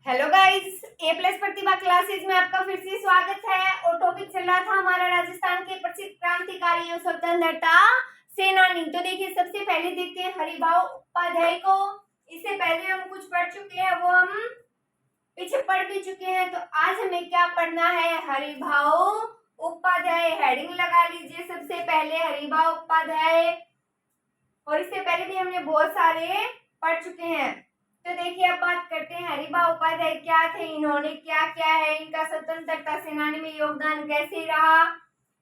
Hello guys, ए plus प्रतिभा classes में आपका फिर से स्वागत है। और टॉपिक चल रहा था हमारा राजस्थान के प्रसिद्ध क्रांतिकारी और स्वतंत्रता सेनानी। तो देखिए, सबसे पहले देखते हैं हरिभाऊ उपाध्याय को। इससे पहले हम कुछ पढ़ चुके हैं, वो हम पीछे पढ़ भी चुके हैं। तो आज हमें क्या पढ़ना है? हरिभाऊ उपाध्याय। हेडिंग लगा लीजिए सबसे पहले, हरिभाऊ उपाध्याय। और इससे पहले भी हमने बहुत सारे पढ़ चुके हैं। तो देखिए, अब बात करते हैं हरिभाऊ उपाध्याय क्या थे, इन्होंने क्या क्या है, इनका स्वतंत्रता सेनानी में योगदान कैसे रहा,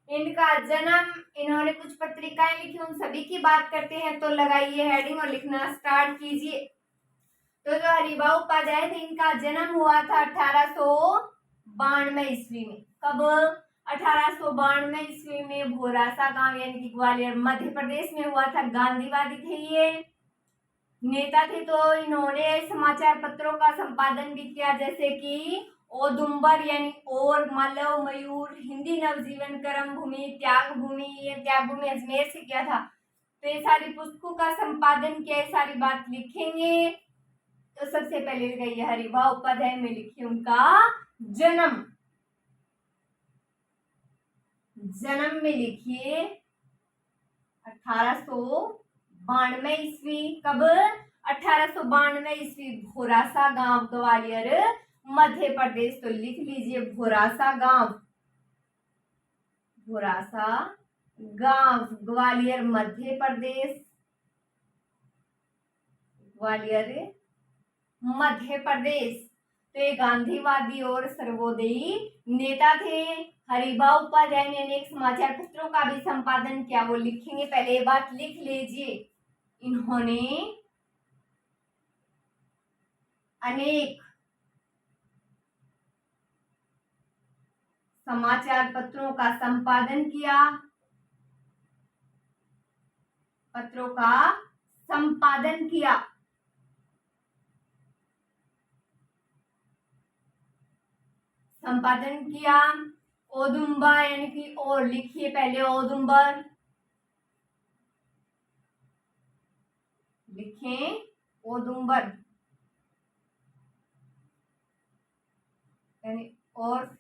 इनका जन्म, इन्होंने कुछ पत्रिकाएं लिखी, उन सभी की बात करते हैं। तो लगाइए हेडिंग और लिखना स्टार्ट कीजिए। तो जो हरिभाऊ उपाध्याय थे, इनका जन्म हुआ था 1892 ईस्वी में। कब? 1892 ईस्वी में भोरासा गांव यानी कि ग्वालियर मध्य प्रदेश में हुआ था। गांधीवादी थे ये, नेता थे। तो इन्होंने समाचार पत्रों का संपादन भी किया, जैसे कि औदुंबर यानी और, मालव, मयूर, हिंदी नवजीवन, कर्म भूमि, त्याग भूमि। ये त्याग भूमि अजमेर से किया था। तो ये सारी पुस्तकों का संपादन किया, ये सारी बात लिखेंगे। तो सबसे पहले लगाइए हरिभाऊ उपाध्याय में लिखिए उनका जन्म। जन्म में लिखिए 1892 ईस्वी। कब? 1892 ईस्वी, भोरासा गांव, ग्वालियर मध्य प्रदेश। तो लिख लीजिए भोरासा गांव, भोरासा गांव, ग्वालियर मध्य प्रदेश, ग्वालियर मध्य प्रदेश। तो ये गांधीवादी और सर्वोदयी नेता थे। हरिभाऊ उपाध्याय ने अनेक समाचार पत्रों का भी संपादन किया, वो लिखेंगे। पहले ये बात लिख लीजिए, इन्होंने अनेक समाचार पत्रों का संपादन किया, पत्रों का संपादन किया। संपादन किया। औदुंबर यानी कि और, लिखिए पहले औदुंबर, लिखें औदुंबर यानी और।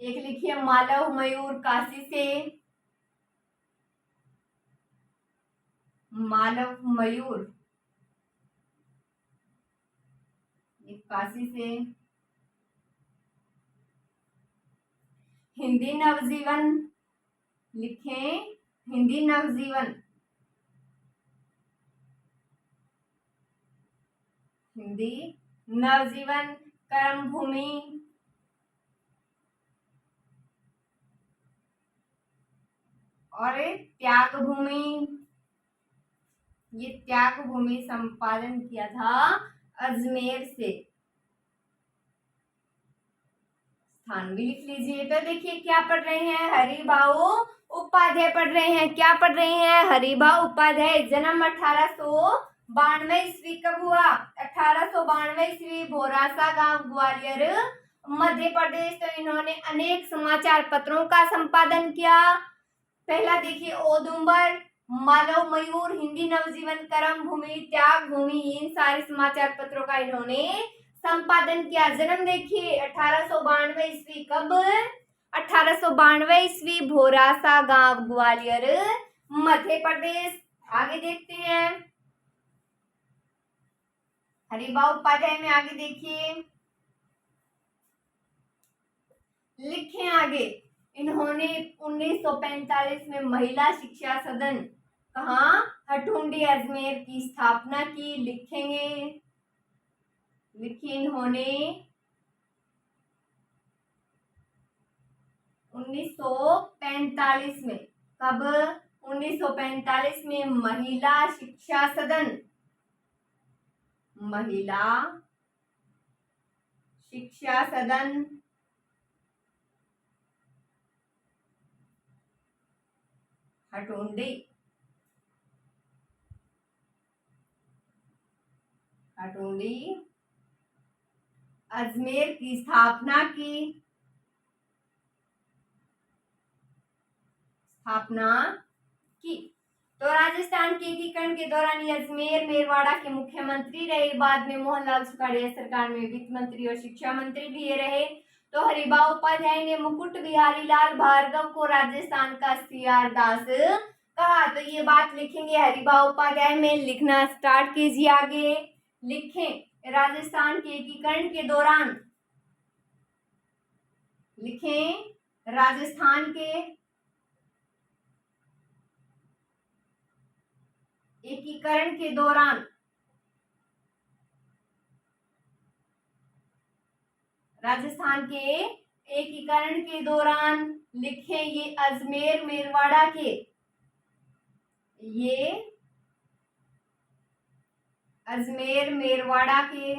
एक लिखिए मालव मयूर, काशी से, मालव मयूर काशी से। हिंदी नवजीवन, लिखें हिंदी नवजीवन, हिंदी नवजीवन। कर्म भूमि और त्याग भूमि, ये त्याग भूमि संपादन किया था अजमेर से। स्थान भी लिख लीजिए। तो देखिए, क्या पढ़ रहे हैं? हरिभाऊ उपाध्याय पढ़ रहे हैं। क्या पढ़ रहे हैं? हरिभाऊ उपाध्याय। जन्म 1892 ईस्वी। कब हुआ? 1892 ईस्वी, भोरासा गांव, ग्वालियर मध्य प्रदेश। तो इन्होंने अनेक समाचार पत्रों का संपादन किया। पहला देखिए औदुंबर, मालव मयूर, हिंदी नवजीवन, कर्म भूमि, त्याग भूमि, इन सारे समाचार पत्रों का इन्होंने संपादन किया। जन्म देखिए 1892 ईस्वी। कब? 1892 ईस्वी, भोरासा गांव, ग्वालियर मध्य प्रदेश। आगे देखते हैं हरिभाऊ उपाध्याय में। आगे देखिए, लिखें आगे। इन्होंने 1945 में महिला शिक्षा सदन, कहाँ? हटुंडी अजमेर की स्थापना की। लिखेंगे, लिखिए इन्होंने 1945 में। कब? 1945 में महिला शिक्षा सदन, महिला शिक्षा सदन हटुंडी, हटुंडी अजमेर की स्थापना की, स्थापना की। तो राजस्थान के एकीकरण के दौरान ये अजमेर मेरवाड़ा के मुख्यमंत्री रहे। बाद में मोहनलाल सुखाड़िया सरकार में वित्त मंत्री और शिक्षा मंत्री भी ये रहे। तो हरिभाऊ उपाध्याय ने मुकुट बिहारी लाल भार्गव को राजस्थान का सीआर दास कहा। तो ये बात लिखेंगे हरिभाऊ उपाध्याय में, लिखना स्टार्ट कीजिए। आगे लिखें राजस्थान के एकीकरण के दौरान, लिखें राजस्थान के एकीकरण के दौरान, राजस्थान के एकीकरण के दौरान लिखें ये अजमेर मेरवाड़ा के, ये अजमेर मेरवाड़ा के,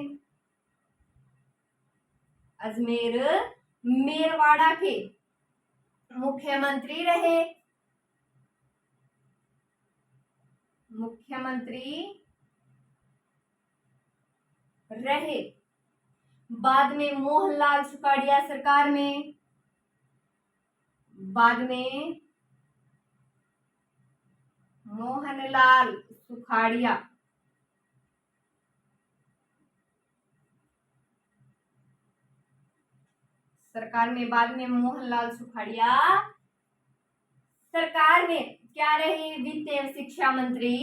अजमेर मेरवाड़ा के मुख्यमंत्री रहे, मुख्यमंत्री रहे। बाद में मोहनलाल सुखाड़िया सरकार में, बाद में मोहनलाल सुखाड़िया सरकार में, बाद में मोहनलाल सुखाड़िया सरकार में क्या रहे, वित्त एवं शिक्षा मंत्री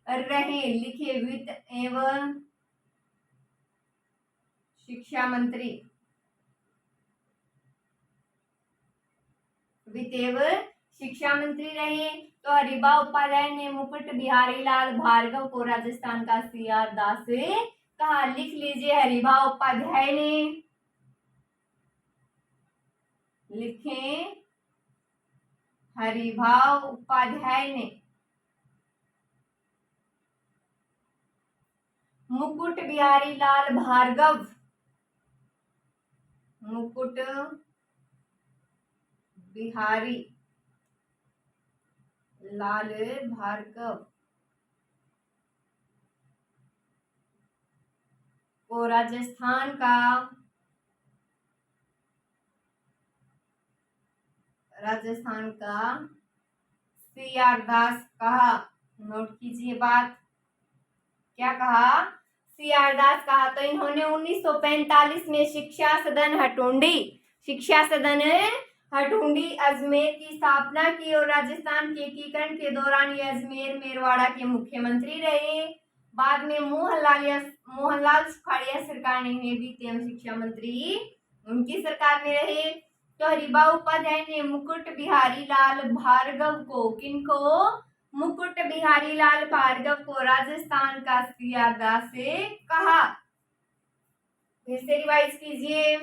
रहे। लिखे वित्त एवं शिक्षा मंत्री, वित्त एवं शिक्षा मंत्री रहे। तो हरिभाऊ उपाध्याय ने मुकुट बिहारी लाल भार्गव को राजस्थान का सीआर दास कहा। लिख लीजिए हरिभाऊ उपाध्याय ने, लिखें हरिभाऊ उपाध्याय ने मुकुट बिहारी लाल भार्गव, मुकुट बिहारी लाल भार्गव को राजस्थान का, राजस्थान का सीआर दास कहा। नोट कीजिए बात, क्या कहा, सीआर दास कहा। तो इन्होंने 1945 में शिक्षा सदन हटुंडी, शिक्षा सदन हटुंडी अजमेर की स्थापना की और राजस्थान के एकीकरण के दौरान ये अजमेर मेरवाड़ा के मुख्यमंत्री रहे। बाद में मोहनलाल सुखाड़िया सरकार ने वित्त एवं शिक्षा मंत्री उनकी सरकार में रहे। तो हरिभाऊ उपाध्याय ने मुकुट बिहारी लाल भार्गव को, किनको, मुकुट बिहारी लाल भार्गव को राजस्थान का सीआर दास से कहा। फिर से रिवाइज कीजिए।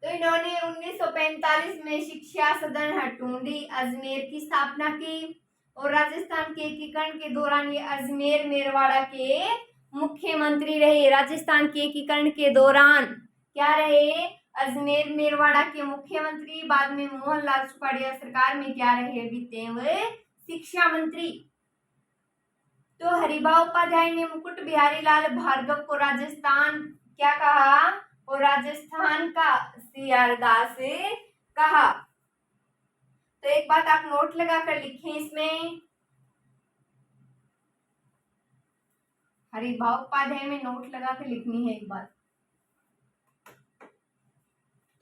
तो इन्होंने 1945 में शिक्षा सदन हटुंडी अजमेर की स्थापना की और राजस्थान के एकीकरण के दौरान ये अजमेर मेरवाड़ा के मुख्यमंत्री रहे। राजस्थान के एकीकरण के दौरान क्या रहे, अजमेर मेरवाड़ा के मुख्यमंत्री। बाद में मोहनलाल सुखाड़िया सरकार में क्या रहे, वित्त एवं शिक्षा मंत्री। तो हरिभाऊ उपाध्याय ने मुकुट बिहारी लाल भार्गव को राजस्थान क्या कहा, और राजस्थान का सीआर दास कहा। तो एक बात आप नोट लगाकर लिखें इसमें, हरिभाऊ उपाध्याय में नोट लगाकर लिखनी है एक बात।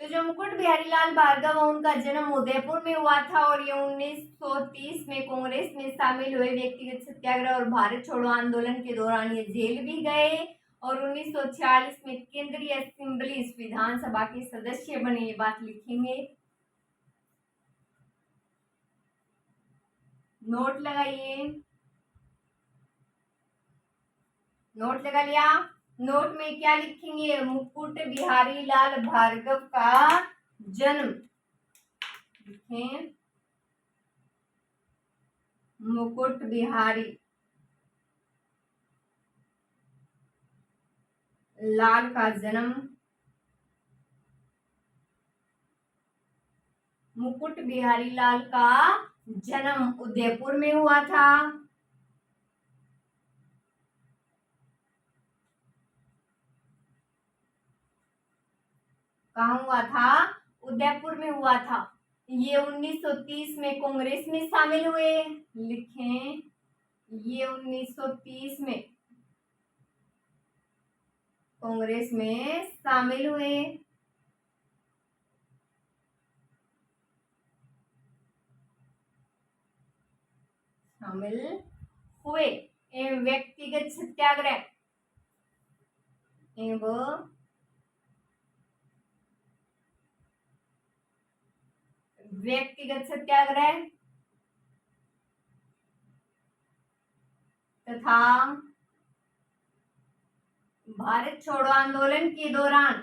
तो जो मुकुट बिहारी लाल भार्गव उनका जन्म उदयपुर में हुआ था और ये 1930 में कांग्रेस में शामिल हुए। व्यक्तिगत सत्याग्रह और भारत छोड़ो आंदोलन के दौरान ये जेल भी गए और 1946 में केंद्रीय असेंबली विधानसभा के सदस्य बने। ये बात लिखेंगे, नोट लगाइए, नोट लगा लिया। नोट में क्या लिखेंगे, मुकुट बिहारी लाल भार्गव का जन्म, लिखें मुकुट बिहारी लाल का जन्म, मुकुट बिहारी लाल का जन्म उदयपुर में हुआ था। कहाँ हुआ था, उदयपुर में हुआ था। ये 1930 में कांग्रेस में शामिल हुए। लिखें, ये 1930 में कांग्रेस में शामिल हुए। शामिल हुए। एवं व्यक्तिगत सत्याग्रह एवं व्यक्तिगत सत्याग्रह तथा भारत छोड़ो आंदोलन के दौरान,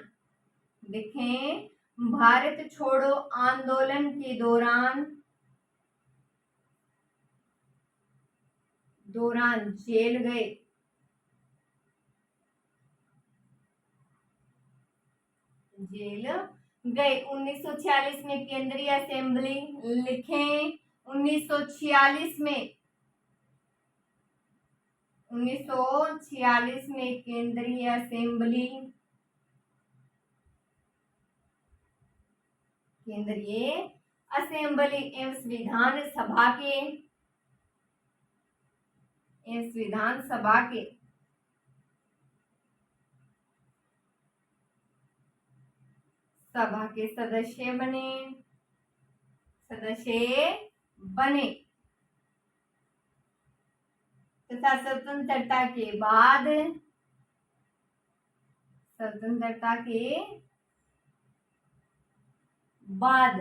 देखें, भारत छोड़ो आंदोलन के दौरान जेल गए। जेल गए। 1946 में केंद्रीय असेंबली, लिखें, 1946 में 1946 में केंद्रीय असेंबली, केंद्रीय असेंबली एवं संविधान सभा के सदस्य बने तथा स्वतंत्रता के बाद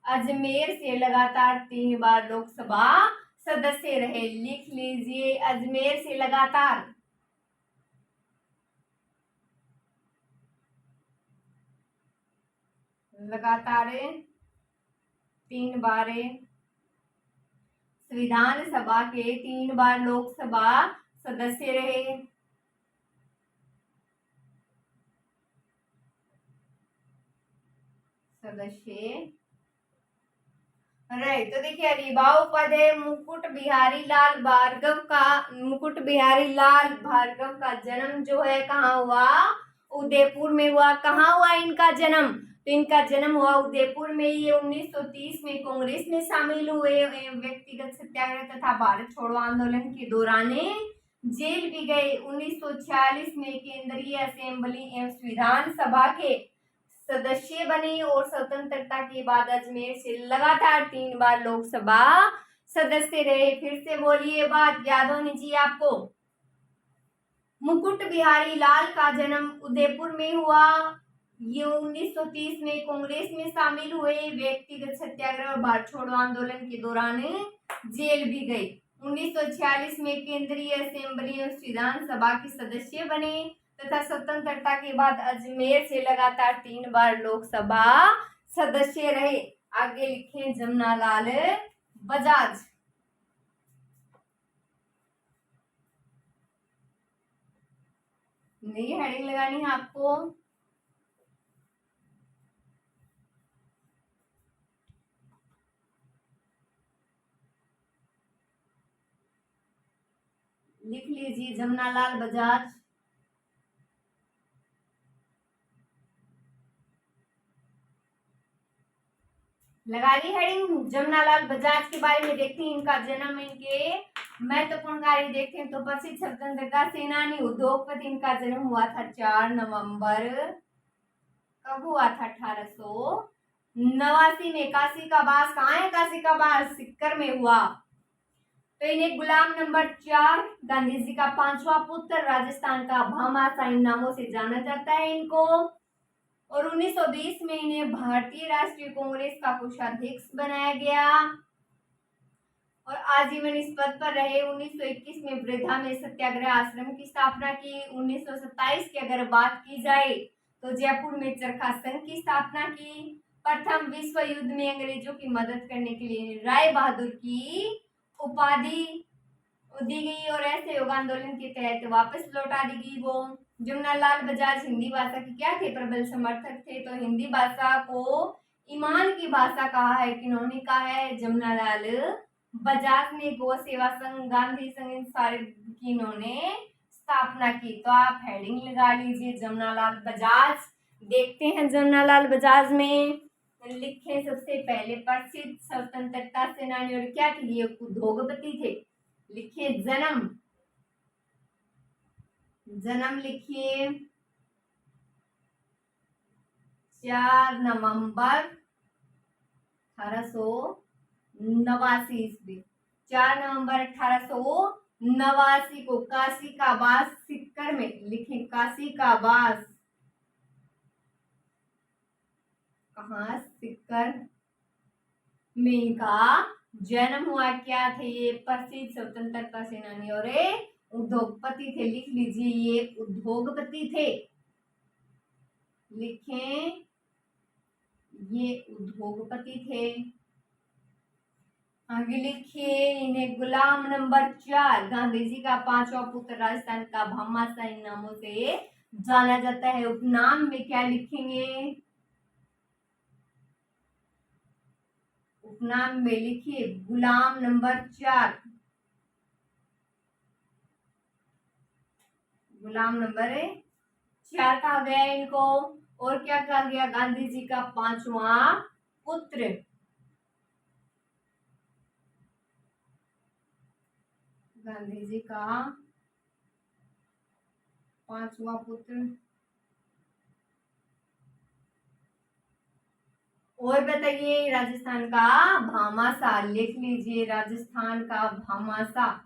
अजमेर से लगातार 3 बार लोकसभा सदस्य रहे। लिख लीजिए, अजमेर से लगातार 3 बार संविधान सभा के 3 बार लोकसभा सदस्य रहे। तो देखिए, हरिभाऊ पद है मुकुट बिहारी लाल भार्गव का जन्म जो है कहाँ हुआ? उदयपुर में हुआ। कहाँ हुआ इनका जन्म? तो इनका जन्म हुआ उदयपुर में। ये 1930 में कांग्रेस में शामिल हुए। व्यक्तिगत सत्याग्रह तथा भारत छोड़ो आंदोलन के दौरान जेल भी गए। 1946 में केंद्रीय असेंबली एवं संविधान सभा के सदस्य बने और स्वतंत्रता के बाद अजमेर से लगातार 3 बार लोकसभा सदस्य रहे। फिर से बोलिए, बात याद होनी चाहिए आपको। मुकुट बिहारी लाल का जन्म उदयपुर में हुआ। ये 1930 में कांग्रेस में शामिल हुए। व्यक्तिगत सत्याग्रह और भारत छोड़ो आंदोलन के दौरान जेल भी गए। 1946 में केंद्रीय असेंबली और संविधान सभा के सदस्य बने तथा स्वतंत्रता के बाद अजमेर से लगातार 3 बार लोकसभा सदस्य रहे। आगे लिखें, जमनालाल बजाज। नई हेडिंग लगानी है आपको। लिख लीजिए, जमनालाल बजाज। लगा ली हेडिंग। जमनालाल बजाज के बारे में देखते हैं। इनका जन्म, इनके महत्वपूर्ण कार्य देखते हैं। तो प्रसिद्ध स्वतंत्रता सेनानी, उद्योगपति। इनका जन्म हुआ था 4 नवंबर। कब हुआ था? 1889 में। काशी का वास कहाँ है? काशी का वास सिक्कर में हुआ। तो इन्हें गुलाम नंबर 4, गांधी जी का 5वां पुत्र, राजस्थान का भामाशाह, इन नामों से जाना जाता है इनको। और 1920 में इन्हें भारतीय राष्ट्रीय कांग्रेस का कोषाध्यक्ष बनाया गया और आजीवन इस पद पर रहे। 1921 में वृद्धा में सत्याग्रह आश्रम की स्थापना की। 1927 की अगर बात की जाए तो जयपुर में चरखा संघ की स्थापना की। प्रथम विश्व युद्ध में अंग्रेजों की मदद करने के लिए राय बहादुर की उपाधि दी गई और ऐसे योग आंदोलन के तहत वापस लौटा दी गई वो। जमनालाल बजाज हिंदी भाषा के क्या थे? प्रबल समर्थक थे। तो हिंदी भाषा को ईमान की भाषा कहा है। किन्होंने कहा है? जमनालाल बजाज ने। गौ सेवा संघ, गांधी संघ, इन सारे की इन्होंने स्थापना की। तो आप हेडिंग लगा लीजिए, जमनालाल बजाज। देखते हैं जमनालाल बजाज में लिखे सबसे पहले प्रसिद्ध स्वतंत्रता सेनानी और क्या किए, उद्योगपति थे। लिखिए जन्म, जन्म लिखिए 4 नवंबर 1889 ईस्वी। 4 नवंबर 1889 को काशी का बास सिक्कर में, लिखे काशी का बास, कहाँ, सिक्कर में इनका जन्म हुआ। क्या थे ये, प्रसिद्ध स्वतंत्रता सेनानी और उद्योगपति थे। लिख लीजिए ये उद्योगपति थे, लिखें ये उद्योगपति थे। आगे लिखिए इन्हें गुलाम नंबर 4, गांधी जी का 5वां पुत्र, राजस्थान का भामाशाह, इन नामों से जाना जाता है। उपनाम में क्या लिखेंगे, उपनाम में लिखिए गुलाम नंबर 4, गुलाम नंबर 4 कहा गया इनको। और क्या कहा गया, गांधी जी का 5वां पुत्र, गांधी जी का 5वां पुत्र। और बताइए राजस्थान का भामाशाह, लिख लीजिए राजस्थान का भामाशाह,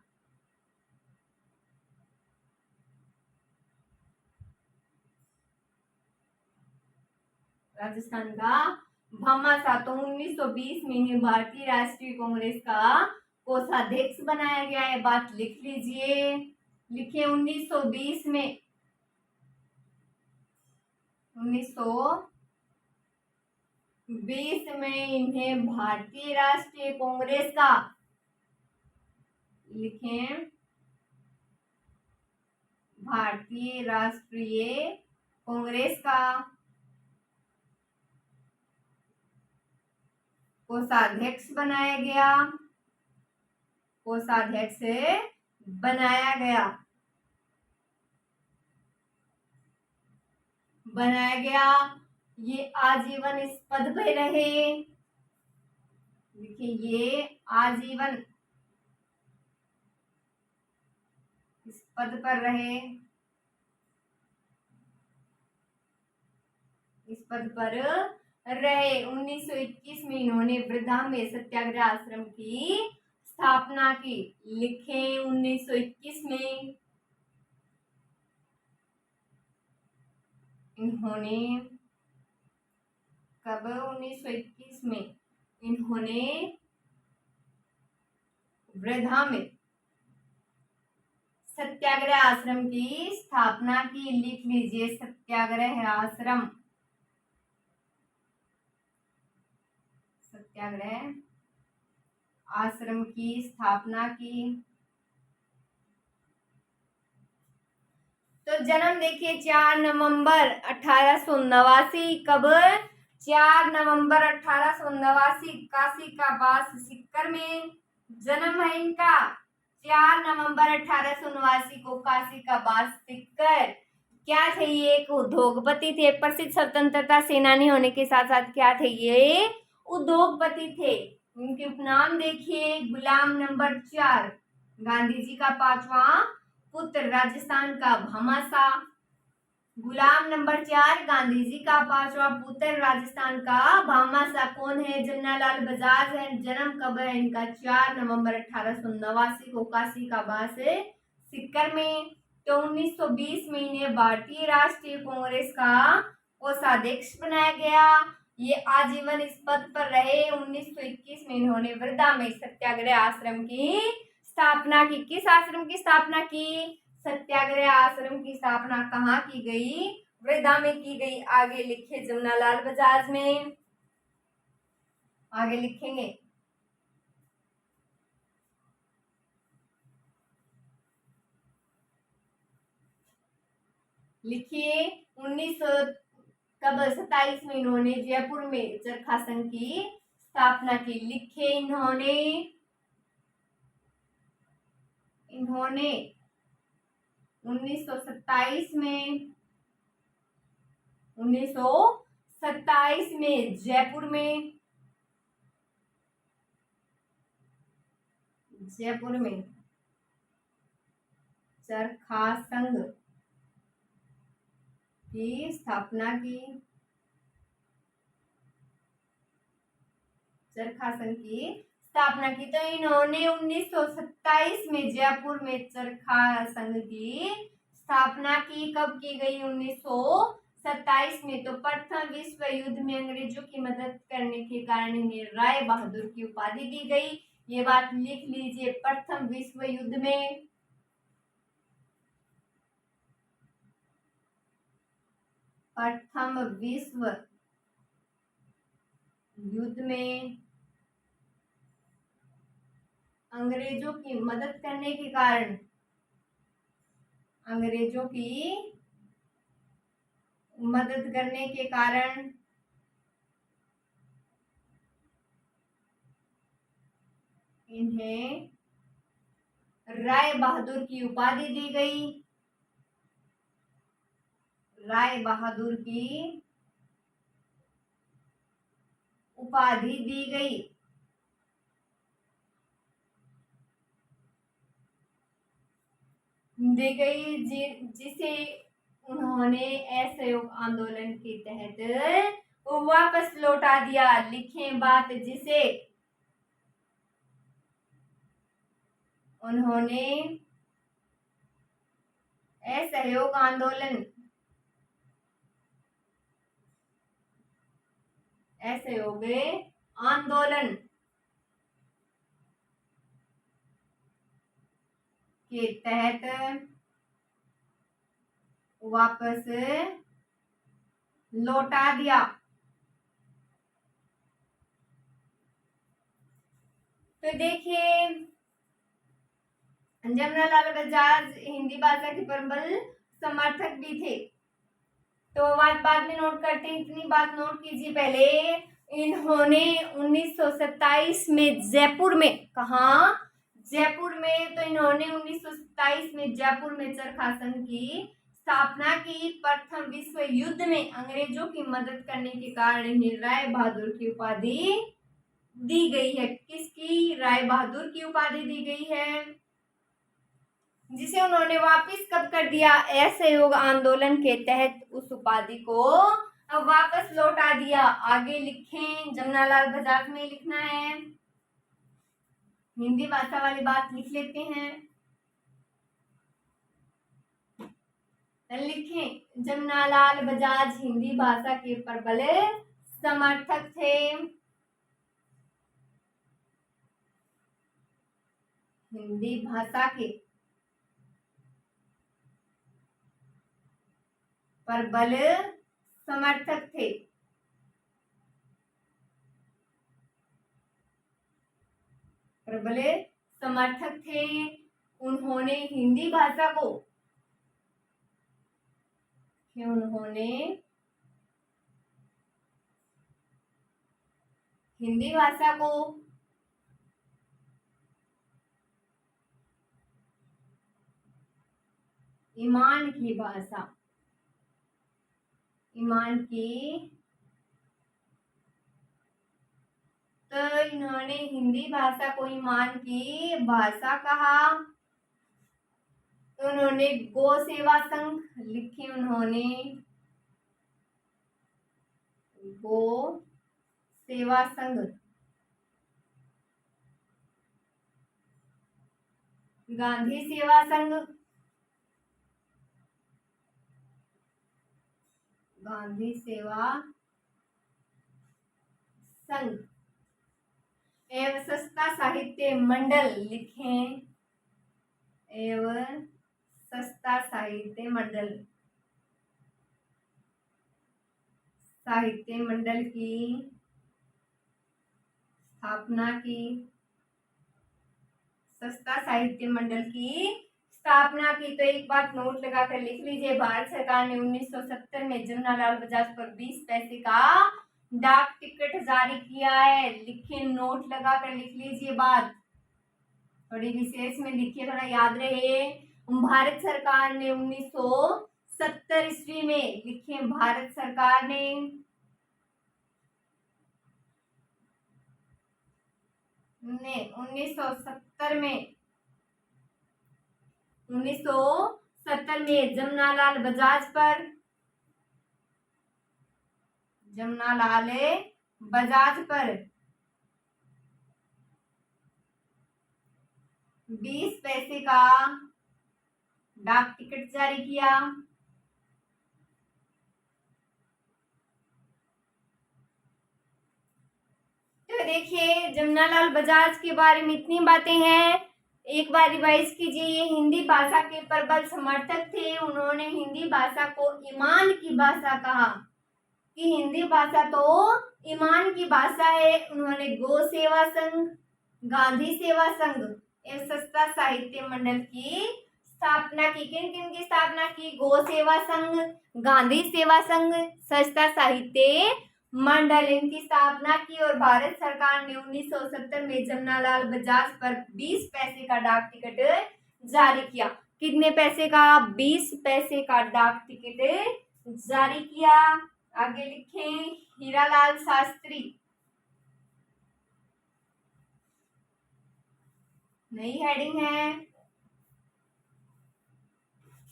राजस्थान का भामाशाह। तो 1920 में इन्हें भारतीय राष्ट्रीय कांग्रेस का कोषाध्यक्ष बनाया गया है। बात लिख लीजिए, लिखिए 1920 में, 1920 में इन्हें भारतीय राष्ट्रीय कांग्रेस का, लिखें भारतीय राष्ट्रीय कांग्रेस का कोषाध्यक्ष बनाया गया, कोषाध्यक्ष बनाया गया, बनाया गया। ये आजीवन इस पद पे रहे, देखिए ये आजीवन इस पद पर रहे, इस पद पर रहे। 1921 में इन्होंने वृद्धा में सत्याग्रह आश्रम की स्थापना की। लिखे 1921 में इन्होंने, कब, 1921 में इन्होंने वृद्धा में सत्याग्रह आश्रम की स्थापना की। लिख लीजिए सत्याग्रह आश्रम, सत्याग्रह आश्रम की स्थापना की। तो जन्म देखिए 4 नवंबर 1889, कब, 4 नवंबर 1889, काशी का बास सिक्कर में जन्म है इनका। 4 नवंबर 1889 को काशी का बास सिक्कर। क्या थे ये, एक उद्योगपति थे। प्रसिद्ध स्वतंत्रता सेनानी होने के साथ साथ क्या थे ये, उद्योगपति थे। इनके उपनाम देखिए गुलाम नंबर 4, गांधी जी का 5वां पुत्र, राजस्थान का भामाशाह। गुलाम नंबर 4, गांधी जी का 5वां पुत्र, राजस्थान का भामाशाह कौन है, जमनालाल बजाज है। जन्म कब है इनका, 4 नवंबर 1889 को काशी का बास सिक्कर में। तो 1920 में इन्हें भारतीय राष्ट्रीय कांग्रेस का कोषाध्यक्ष बनाया गया। ये आजीवन इस पद पर रहे। 1921 में इन्होंने वृद्धा में सत्याग्रह आश्रम की स्थापना की। किस आश्रम की स्थापना की, सत्याग्रह आश्रम की स्थापना कहाँ की गई, वृद्धा में की गई। आगे लिखे जमनालाल बजाज में, आगे लिखेंगे लिखिए 1927 में इन्होंने जयपुर में चरखा संघ की स्थापना की। लिखे इन्होंने 1927 में, 27 में जयपुर में, चरखा संघ की स्थापना की, चरखा संघ की स्थापना की। तो इन्होंने 1927 में जयपुर में चरखा संघ की स्थापना की। कब की गई? 1927 में। तो प्रथम विश्व युद्ध में अंग्रेजों की मदद करने के कारण इन्हें राय बहादुर की उपाधि दी गई। ये बात लिख लीजिए, प्रथम विश्व युद्ध में अंग्रेजों की मदद करने के कारण, इन्हें राय बहादुर की उपाधि दी गई। राय बहादुर की उपाधि दी गई। जिसे उन्होंने असहयोग आंदोलन के तहत वापस लौटा दिया। लिखें बात, जिसे उन्होंने असहयोग आंदोलन के तहत वापस लौटा दिया। तो देखिए, जमनालाल बजाज हिंदी भाषा के प्रबल समर्थक भी थे। तो बाद में नोट करते हैं, इतनी बात नोट कीजिए पहले। इन्होंने 1927 में जयपुर में, कहा? जयपुर में। तो इन्होंने 1927 में जयपुर में चरखा संघ की स्थापना की। प्रथम विश्व युद्ध में अंग्रेजों की मदद करने के कारण इन्हें राय बहादुर की उपाधि दी गई है। किसकी? राय बहादुर की उपाधि दी गई है, जिसे उन्होंने वापस कब कर दिया? असहयोग आंदोलन के तहत उस उपाधि को अब वापस लौटा दिया। आगे लिखें, जमनालाल बजाज में लिखना है, हिंदी भाषा वाली बात लिख लेते हैं। लिखें, जमनालाल बजाज हिंदी भाषा के प्रबल समर्थक थे। हिंदी भाषा के प्रबल समर्थक थे। उन्होंने हिंदी भाषा को ईमान की तो इन्होंने हिंदी भाषा को ईमान की भाषा कहा। तो उन्होंने गो सेवा संघ, लिखे उन्होंने गो सेवा संघ, गांधी सेवा संघ, एवं सस्ता साहित्य मंडल, लिखें, एवं सस्ता साहित्य मंडल की स्थापना की। सस्ता साहित्य मंडल की स्थापना की। तो एक बात नोट लगाकर लिख लीजिए, भारत सरकार ने 1970 में जमनालाल बजाज पर 20 पैसे का डाक टिकट जारी किया है। लिखे, नोट लगाकर लिख लीजिए बात, थोड़ी विशेष में लिखिए, थोड़ा याद रहे। भारत सरकार ने 1970 ईस्वी में, लिखे, भारत सरकार ने ने 1970 में जमनालाल बजाज पर 20 पैसे का डाक टिकट जारी किया। तो देखिए जमनालाल बजाज के बारे में इतनी बातें हैं, एक बार रिवाइज कीजिए। ये हिंदी भाषा के प्रबल समर्थक थे। उन्होंने हिंदी भाषा को ईमान की भाषा कहा कि हिंदी भाषा तो ईमान की भाषा है। उन्होंने गो सेवा संघ, गांधी सेवा संघ एवं संस्था साहित्य मंडल की स्थापना की। किन किन की स्थापना की? गो सेवा संघ, गांधी सेवा संघ, संस्था साहित्य मंडल, इनकी स्थापना की। और भारत सरकार ने 1970 में जमनालाल बजाज पर 20 पैसे का डाक टिकट जारी किया। कितने पैसे का? 20 पैसे का डाक टिकट जारी किया। आगे लिखें हीरालाल शास्त्री, नई हेडिंग है,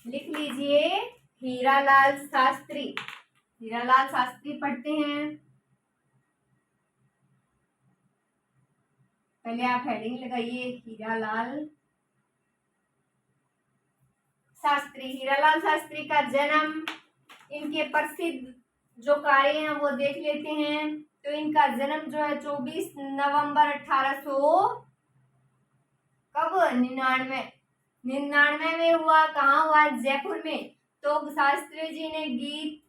लिख लीजिए हीरालाल शास्त्री। हीरालाल शास्त्री पढ़ते हैं। पहले आप हेडिंग लगाइए हीरालाल शास्त्री। हीरालाल शास्त्री का जन्म, इनके प्रसिद्ध जो कार्य हैं वो देख लेते हैं। तो इनका जन्म जो है 24 नवंबर 1899 में हुआ। कहाँ हुआ? जयपुर में। तो शास्त्री जी ने गीत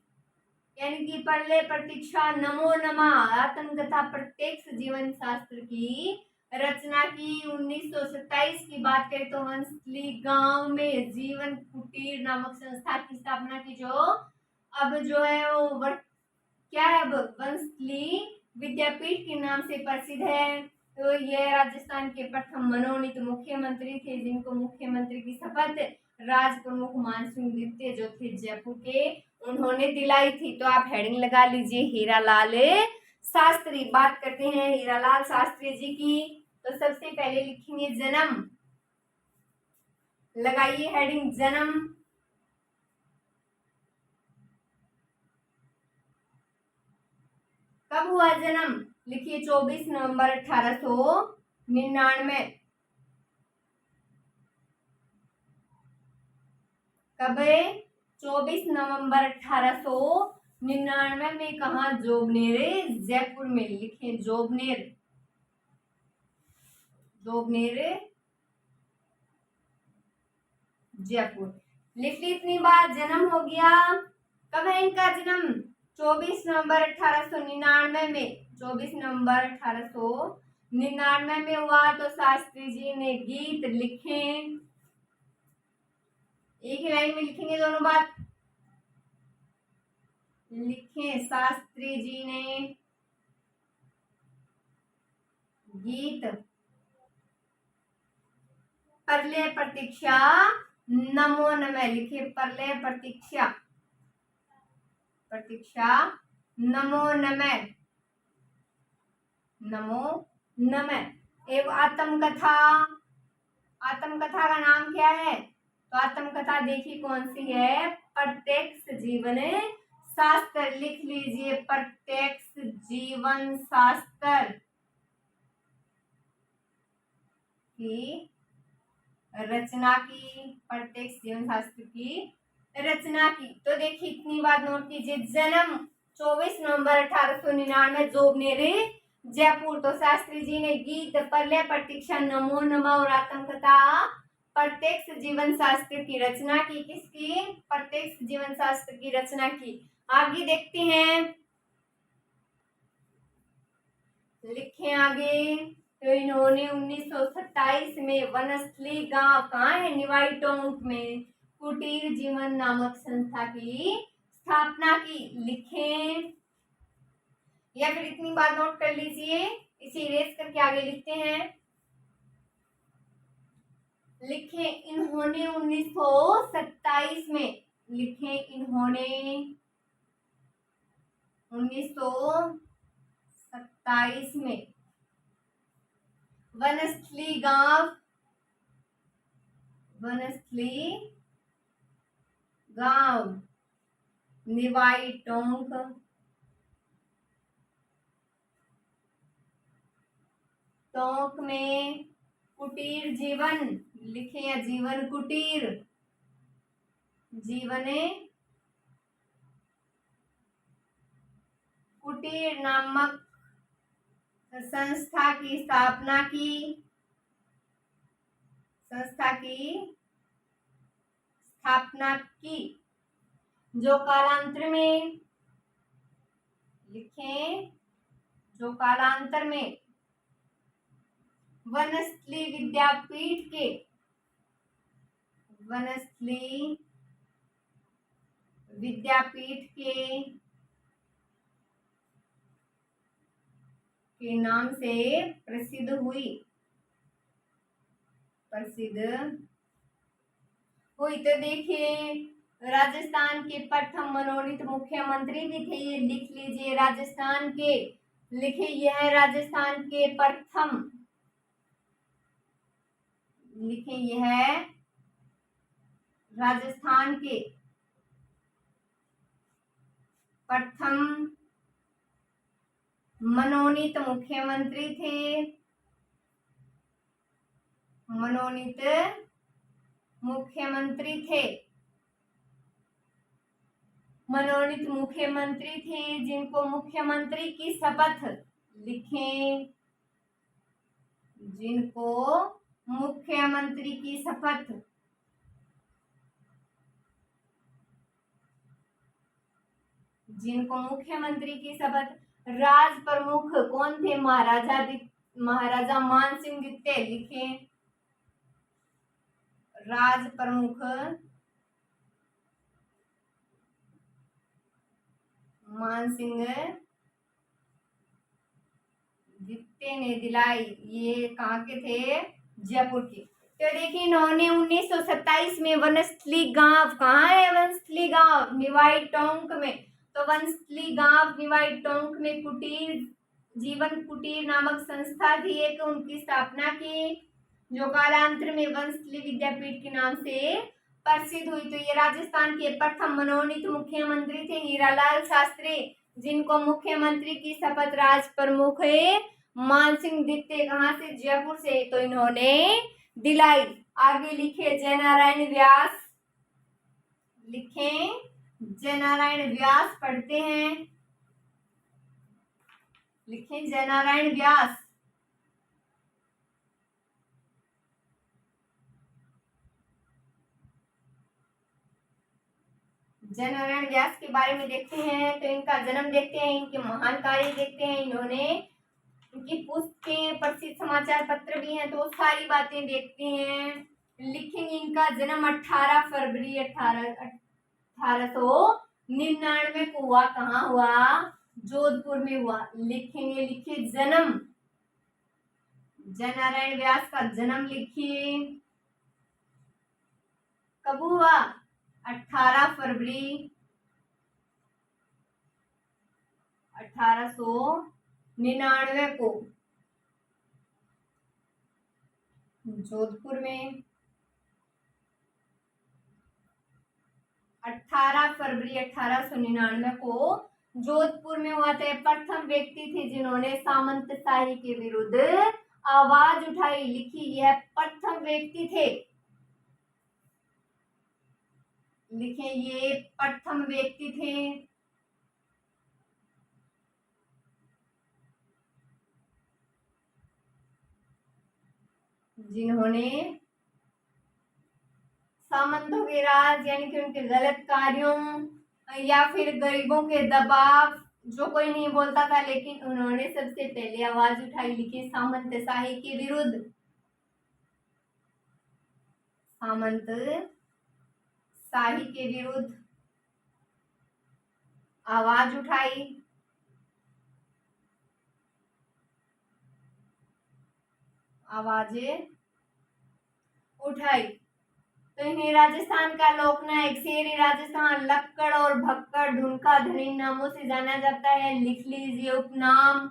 यानी कि पढ़ले प्रतीक्षा, नमो नमः, आत्मकथा, प्रत्यक्ष जीवन शास्त्र की रचना की। 1927 की बात करें तो हंसली गांव में जीवन कुटीर नामक संस्था की स्थापना की, जो अब जो है वो क्या है? अब वंसली विद्यापीठ के नाम से प्रसिद्ध है। तो ये राजस्थान के प्रथम मनोनीत मुख्यमंत्री थे, जिनको मुख्यमंत्री की शपथ राज प्रमुख मानसिंह द्वितीय जो थे जयपुर के, उन्होंने दिलाई थी। तो आप हेडिंग लगा लीजिए हीरालाल शास्त्री। बात करते हैं हीरालाल शास्त्री जी की। तो सबसे पहले लिखेंगे जन्म, लगाइए हेडिंग जन्म। कब हुआ जन्म? लिखिए 24 नवंबर 1899। कब? 24 नवंबर 1899 में। कहा? जोबनेर, जयपुर में। लिखे जोबनेर, जयपुर। लिख ली इतनी बात, जन्म हो गया। कब है इनका जन्म? 24 नवंबर 1899 में। 24 नवंबर 1899 में हुआ। तो शास्त्री जी ने गीत लिखे, एक ही लाइन में लिखेंगे दोनों बात। लिखें शास्त्री जी ने गीत परले प्रतीक्षा, नमो नमः। लिखे परले प्रतीक्षा, नमो नमः, एवं आत्मकथा। आत्मकथा का नाम क्या है? तो आत्मकथा देखिए कौन सी है? प्रत्यक्ष जीवन शास्त्र। लिख लीजिए प्रत्यक्ष जीवन शास्त्र की रचना की। प्रत्यक्ष जीवन शास्त्र की रचना की। तो देखिए इतनी बात नोट कीजिए, जन्म 24 नवंबर 1899, जोबनेर, जयपुर। तो शास्त्री जी ने गीत परले प्रतीक्षा, नमो नमः और आत्मकथा प्रत्यक्ष जीवन शास्त्र की रचना की। किसकी? प्रत्यक्ष जीवन शास्त्र की रचना की। आगे देखते हैं, लिखें आगे। तो इन्होंने 1927 में वनस्थली गांव, कहाँ है? निवाई टोंक में, कुटीर जीवन नामक संस्था की स्थापना की। लिखें, या फिर इतनी बात नोट कर लीजिए, इसे इरेज करके आगे लिखते हैं। लिखें इन्होंने 1927 में। लिखें इन्होंने 1927 में वनस्थली गांव, वनस्थली गांव। निवाई टोंक, टोंक में कुटीर जीवन लिखे या जीवन कुटीर, जीवने कुटीर नामक संस्था की स्थापना की, संस्था की स्थापना की, जो कालांतर में लिखें, जो कालांतर में वनस्थली विद्यापीठ के, वनस्थली विद्यापीठ के नाम से प्रसिद्ध हुई, प्रसिद्ध हुई। तो देखिए राजस्थान के प्रथम मनोनीत मुख्यमंत्री भी थे, ये लिख लीजिए। राजस्थान के लिखे, यह है राजस्थान के प्रथम, लिखे यह है राजस्थान के प्रथम मनोनीत मुख्यमंत्री थे, मनोनीत मुख्यमंत्री थे, मनोनीत मुख्यमंत्री थे जिनको मुख्यमंत्री की शपथ लिखें, जिनको मुख्यमंत्री की शपथ, जिनको मुख्यमंत्री की शपथ। राज प्रमुख कौन थे? महाराजा मानसिंह द्वितीय लिखे, राज प्रमुख मानसिंह द्वितीय ने दिलाई। ये कहाँ के थे? जयपुर के। तो देखिए इन्होंने 1927 में वनस्थली गांव, कहाँ है वनस्थली गांव? निवाई टोंक में। तो वनस्थली गांव निवाई टोंक में कुटीर जीवन कुटीर नामक संस्था थी एक, उनकी स्थापना की, जो कालांतर में वनस्थली विद्यापीठ के नाम से प्रसिद्ध हुई। तो ये राजस्थान के प्रथम मनोनीत मुख्यमंत्री थे हीरालाल शास्त्री, जिनको मुख्यमंत्री की शपथ राज प्रमुख मानसिंह द्वितीय, कहाँ से? जयपुर से, तो इन्होंने दिलाई। आगे लिखे जयनारायण व्यास, लिखें जयनारायण व्यास, पढ़ते हैं, लिखें जयनारायण व्यास। जयनारायण व्यास के बारे में देखते हैं, तो इनका जन्म देखते हैं, इनके महान कार्य देखते हैं। इन्होंने इनकी पुस्तकें, प्रसिद्ध समाचार पत्र भी हैं, तो सारी बातें देखते हैं। लिखेंगे इनका जन्म 18 फरवरी 1899 को हुआ। कहाँ हुआ? जोधपुर में हुआ। लिखेंगे, लिखिए जन्म, जयनारायण व्यास का जन्म लिखिए, कब हुआ? 18 फरवरी 1899 को जोधपुर में। 18 फरवरी 1899 को जोधपुर में हुआ था। प्रथम व्यक्ति थे जिन्होंने सामंतशाही के विरुद्ध आवाज उठाई। लिखी, यह प्रथम व्यक्ति थे, लिखे ये प्रथम व्यक्ति थे जिन्होंने सामंतों के राज यानी कि उनके गलत कार्यों या फिर गरीबों के दबाव, जो कोई नहीं बोलता था, लेकिन उन्होंने सबसे पहले आवाज उठाई। लिखी, सामंतशाही के विरुद्ध, सामंतशाही के विरुद्ध आवाज उठाई, आवाजें उठाई। तो इन्हें राजस्थान का लोकनायक, शेर राजस्थान, लक्कड़ और भक्कड़, ढूंढका धनी नामों से जाना जाता है। लिख लीजिए उपनाम,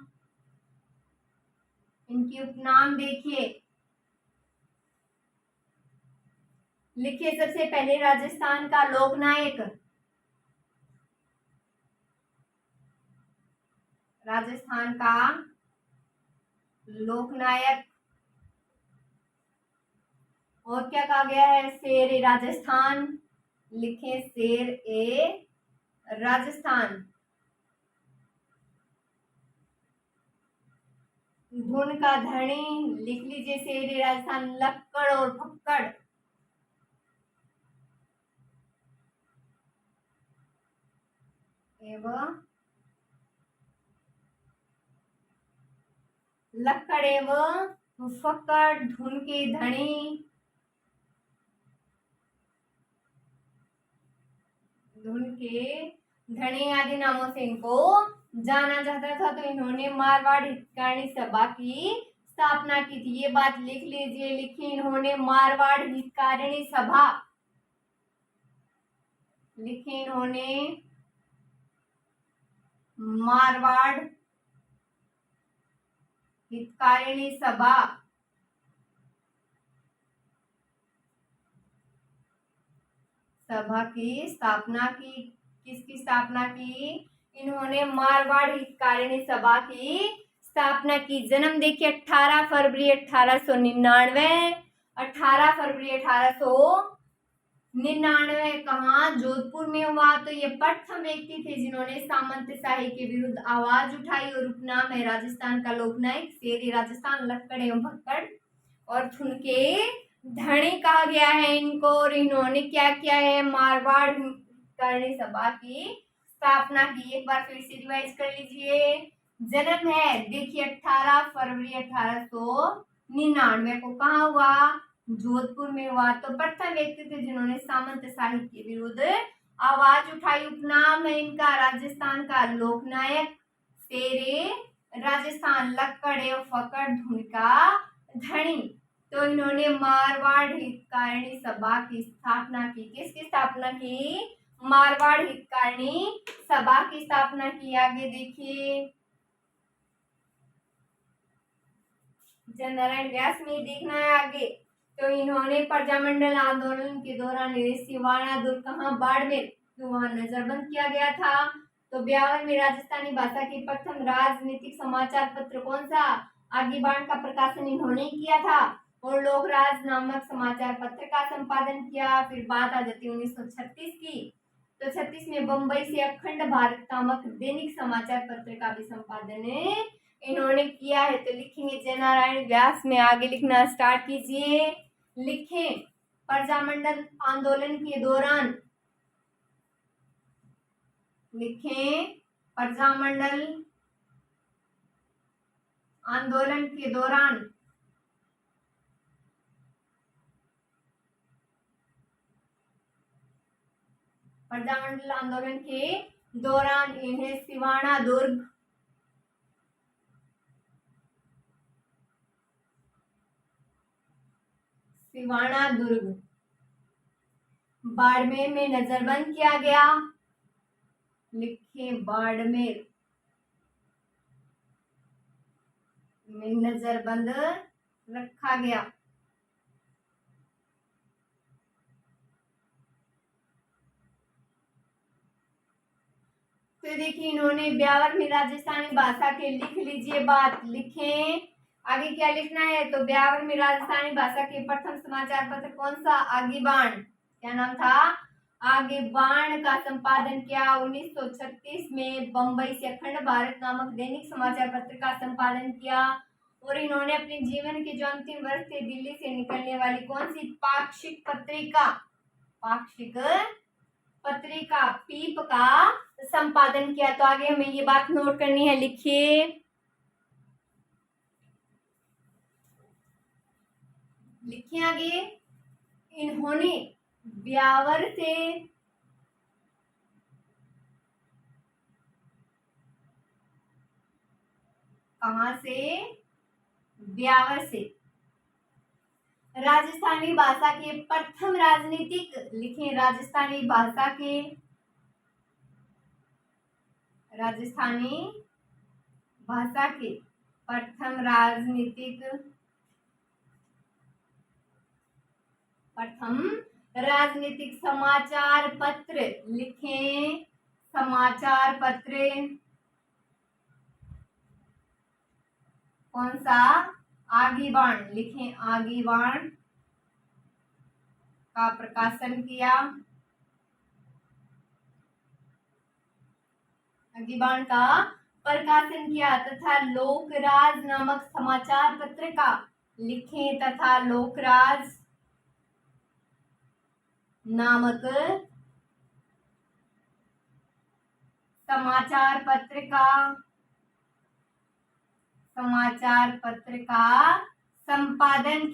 इनकी उपनाम देखिए, लिखिए सबसे पहले राजस्थान का लोकनायक, राजस्थान का लोकनायक। और क्या कहा गया है? शेर ए राजस्थान, लिखें शेर ए राजस्थान। धुन का धनी, लिख लीजिए शेर ए राजस्थान। लक्कड़ और फक्कड़, एवं लक्कड़ एवं फक्कड़, धुन के धनी, धुन के धनी आदि नामों से इनको जाना जाता था। तो इन्होंने मारवाड़ हितकारिणी सभा की स्थापना की थी। ये बात लिख लीजिए, लिखी इन्होंने मारवाड़ हितकारिणी सभा, लिखी इन्होंने मारवाड़ हितकारिणी सभा। सभा की स्थापना की, किसकी स्थापना की? इन्होंने मारवाड़ हितकारिणी सभा की स्थापना की। जन्म देखिए 18 फरवरी 1899, 18 फरवरी 1899 कहाँ? जोधपुर में हुआ। तो ये प्रथम व्यक्ति थे जिन्होंने सामंतशाही के विरुद्ध आवाज उठाई। और उपनाम है राजस्थान का लोकनायक, शेर राजस्थान, लक्कड़ एवं भक्कड़ और धुन के धनी कहा गया है इनको। और इन्होंने क्या किया है? मारवाड़ हितकारिणी सभा की स्थापना की। एक बार फिर से रिवाइज कर लीजिए। जन्म है देखिए 18 फरवरी 1899 को, कहाँ हुआ? जोधपुर में हुआ। तो प्रथम व्यक्ति थे जिन्होंने सामंतशाही के विरुद्ध आवाज उठाई। उपनाम है इनका राजस्थान का लोकनायक, शेरे राजस्थान, लक्कड़ एवं फक्कड़, धुन का धनी। तो इन्होंने मारवाड़ हितकारिणी सभा की स्थापना की। किसकी स्थापना की? मारवाड़ हितकारिणी सभा की स्थापना की। आगे देखिए, जननारायण व्यास में देखना है आगे। तो इन्होंने प्रजामंडल आंदोलन के दौरान सिवाना दुर्ग, कहाँ? बाड़मेर, तो वहां नजरबंद किया गया था। तो ब्यावर में राजस्थानी भाषा के प्रथम राजनीतिक समाचार पत्र कौन सा? आगे बाण का प्रकाशन इन्होंने किया था। और लोकराज नामक समाचार पत्र का संपादन किया। फिर बात आ जाती है 1936 की। तो 36 में बंबई से अखंड भारत नामक दैनिक समाचार पत्र का भी संपादन इन्होंने किया है। तो लिखेंगे जननारायण व्यास में। आगे लिखना स्टार्ट कीजिए, लिखें प्रजामंडल आंदोलन के दौरान, लिखें प्रजामंडल आंदोलन के दौरान, प्रजामंडल आंदोलन के दौरान इन्हें सिवाना दुर्ग, सिवाना दुर्ग, बाड़मेर में नजरबंद किया गया। लिखे बाड़मेर में नजरबंद रखा गया। तो देखिए इन्होंने ब्यावर में राजस्थानी भाषा के, लिख लीजिए बात, लिखें आगे क्या लिखना है। तो ब्यावर में राजस्थानी भाषा के प्रथम समाचार पत्र कौन सा? आगे बाण, क्या नाम था? आगे बाण का संपादन किया 1936 में। बंबई से अखंड भारत नामक दैनिक समाचार पत्र का संपादन किया। और इन्होंने अपने जीवन के जो अंतिम वर्ष थे दिल्ली से निकलने वाली कौन सी? पाक्षिक पत्रिका, पाक्षिक पत्रिका पीप का संपादन किया। तो आगे हमें ये बात नोट करनी है, लिखिए, लिखिए आगे। इन्होंने ब्यावर से कहां से? ब्यावर से राजस्थानी भाषा के प्रथम राजनीतिक, लिखें राजस्थानी भाषा के, राजस्थानी भाषा के प्रथम राजनीतिक समाचार पत्र लिखें। समाचार पत्र कौन सा? आगीवाण लिखें। आगीवाण का प्रकाशन किया। आगीवाण का प्रकाशन किया तथा लोकराज नामक समाचार पत्र का लिखें। तथा लोकराज नामक समाचार पत्र का संपादन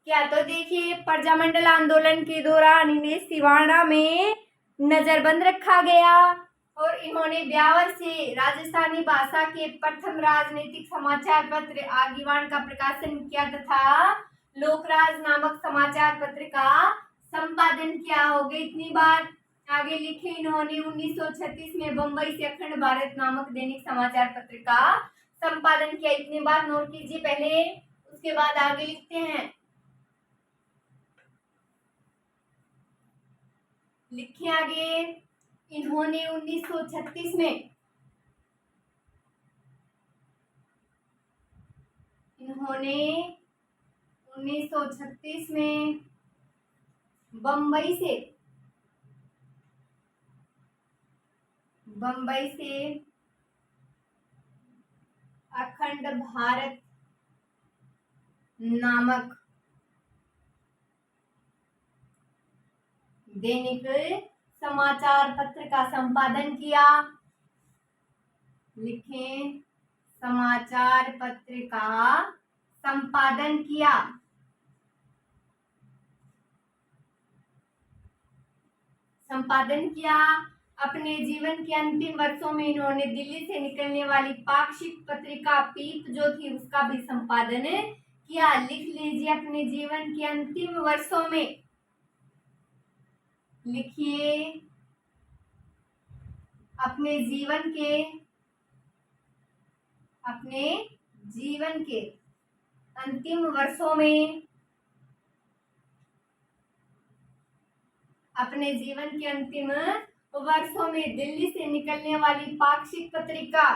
किया। तो देखिए, प्रजामंडल आंदोलन के दौरान इन्हें सिवाना में नजरबंद रखा गया और इन्होंने ब्यावर से राजस्थानी भाषा के प्रथम राजनीतिक समाचार पत्र आगीवाण का प्रकाशन किया तथा लोकराज नामक समाचार पत्र का संपादन किया। हो गई इतनी बात। आगे लिखे इन्होंने 1936 में बंबई से अखंड भारत नामक दैनिक समाचार पत्र का संपादन किया। इतनी बात नोट कीजिए पहले, उसके बाद आगे लिखते हैं। लिखिए आगे। इन्होंने 1936 में बंबई से अखंड भारत नामक दैनिक समाचार पत्र का संपादन किया। लिखें, समाचार पत्र का संपादन किया। अपने जीवन के अंतिम वर्षों में इन्होंने दिल्ली से निकलने वाली पाक्षिक पत्रिका पीप जो थी उसका भी संपादन किया। लिख लीजिए, अपने जीवन के अंतिम वर्षों में। लिखिए, अपने जीवन के अंतिम वर्षों में दिल्ली से निकलने वाली पाक्षिक पत्रिका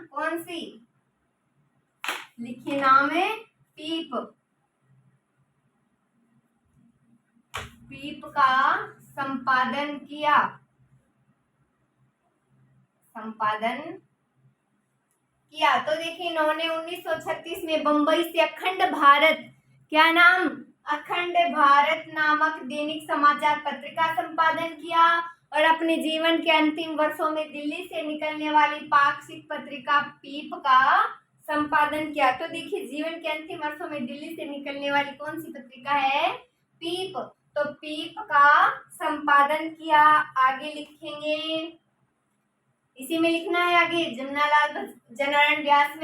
कौन सी? लिखिए, नाम है पीप का संपादन किया। तो देखिए, इन्होंने 1936 में बंबई से अखंड भारत, क्या नाम? अखंड भारत नामक दैनिक समाचार पत्र का संपादन किया और अपने जीवन के अंतिम वर्षों में दिल्ली से निकलने वाली पाक्षिक पत्रिका पीप का संपादन किया। तो देखिए, जीवन के अंतिम वर्षों में दिल्ली से निकलने वाली कौन सी पत्रिका है? पीप। तो पीप का संपादन किया। आगे लिखेंगे, इसी में लिखना है आगे। जनारायण व्यास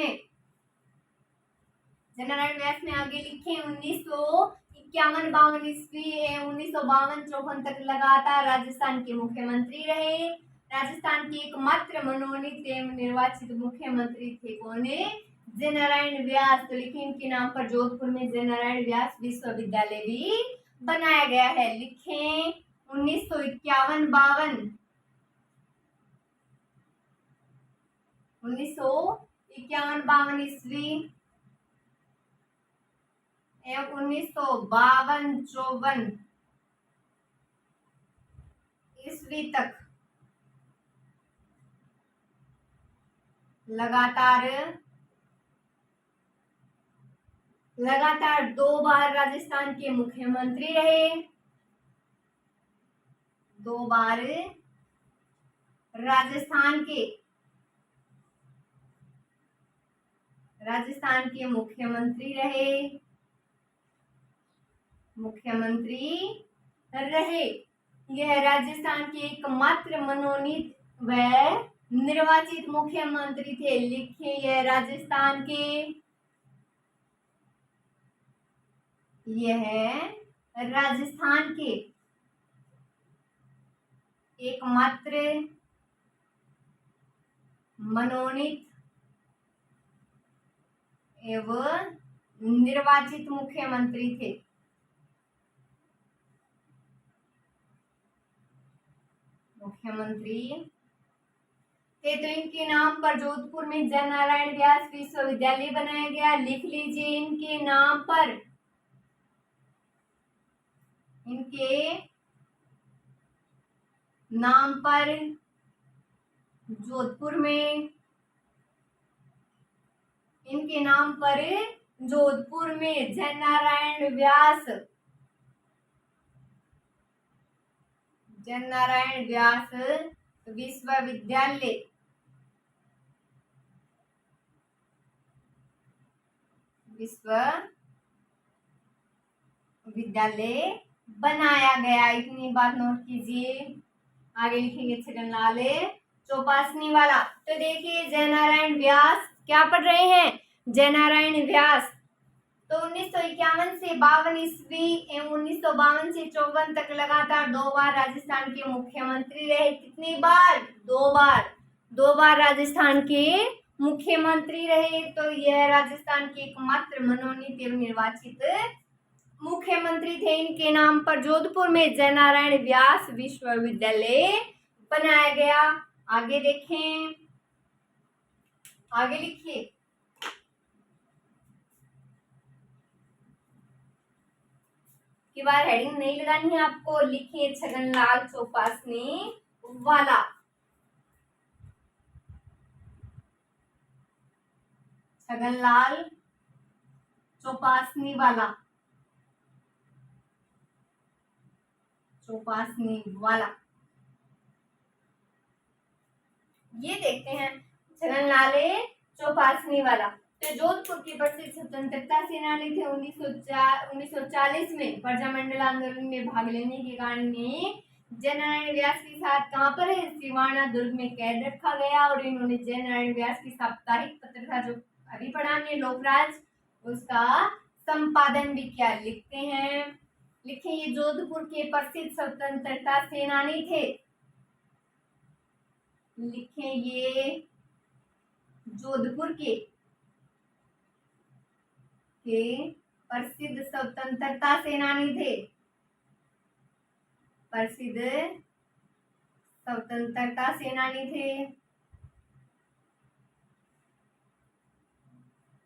में आगे लिखे 1951-52 ईस्वी 1952-54 तक लगातार राजस्थान के मुख्यमंत्री रहे। राजस्थान के एकमात्र मनोनीत एवं निर्वाचित मुख्यमंत्री थे कौन? जयनारायण व्यास। तो लिखे, इनके नाम पर जोधपुर में जयनारायण व्यास विश्वविद्यालय भी बनाया गया है। लिखें, 1951-52 ईस्वी एवं 1952-54 ईस्वी तक लगातार 2 बार राजस्थान के मुख्यमंत्री रहे। 2 बार राजस्थान के मुख्यमंत्री रहे। यह राजस्थान के एकमात्र मनोनीत व निर्वाचित मुख्यमंत्री थे। लिखिए यह राजस्थान के एकमात्र मनोनीत एवं निर्वाचित मुख्यमंत्री थे। तो इनके नाम पर जोधपुर में जयनारायण व्यास विश्वविद्यालय बनाया गया। लिख लीजिए इनके नाम पर जोधपुर में जयनारायण व्यास विश्वविद्यालय बनाया गया। इतनी बात नोट कीजिए। आगे लिखेंगे छगनलाल चौपासनी वाला। तो देखिए जयनारायण व्यास क्या पढ़ रहे हैं, जयनारायण व्यास तो 1951 से 52 ईस्वी एवं 1952 से 54 तक लगातार 2 बार राजस्थान के मुख्यमंत्री रहे। कितनी बार? 2 बार राजस्थान के मुख्यमंत्री रहे। तो यह राजस्थान के एकमात्र मनोनीत एवं निर्वाचित मुख्यमंत्री थे। इनके नाम पर जोधपुर में जयनारायण व्यास विश्वविद्यालय बनाया गया। आगे देखें, आगे लिखिए। की बार हेडिंग नहीं लगानी है आपको। लिखिए छगनलाल चौपासनी वाला। छगनलाल चौपासनी वाला। ये देखते हैं छगनलाल चौपासनी वाला। तो जोधपुर के प्रसिद्ध स्वतंत्रता सेनानी थे। 1940 में प्रजामंडल आंदोलन में भाग लेने के कारण जयनारायण व्यास के साथ कहाँ पर है, सिवाना दुर्ग में कैद रखा गया। और इन्होंने जयनारायण व्यास की साप्ताहिक पत्र था जो अभी पढ़ा हमने लोकराज, उसका संपादन भी किया। लिखते हैं, लिखे ये जोधपुर के प्रसिद्ध स्वतंत्रता सेनानी थे। लिखे ये जोधपुर के प्रसिद्ध स्वतंत्रता सेनानी थे। प्रसिद्ध स्वतंत्रता सेनानी थे।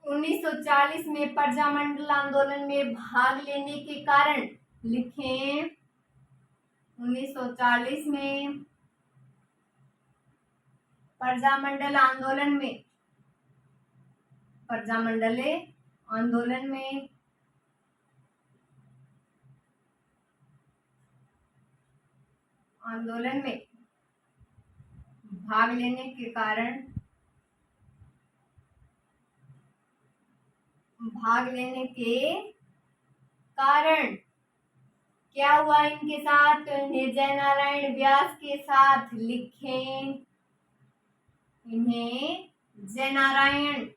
1940 में प्रजामंडल आंदोलन में भाग लेने के कारण, लिखें 1940 में प्रजामंडल आंदोलन में भाग लेने के कारण क्या हुआ इनके साथ, तो इन्हें जयनारायण व्यास के साथ, लिखें इन्हें जयनारायण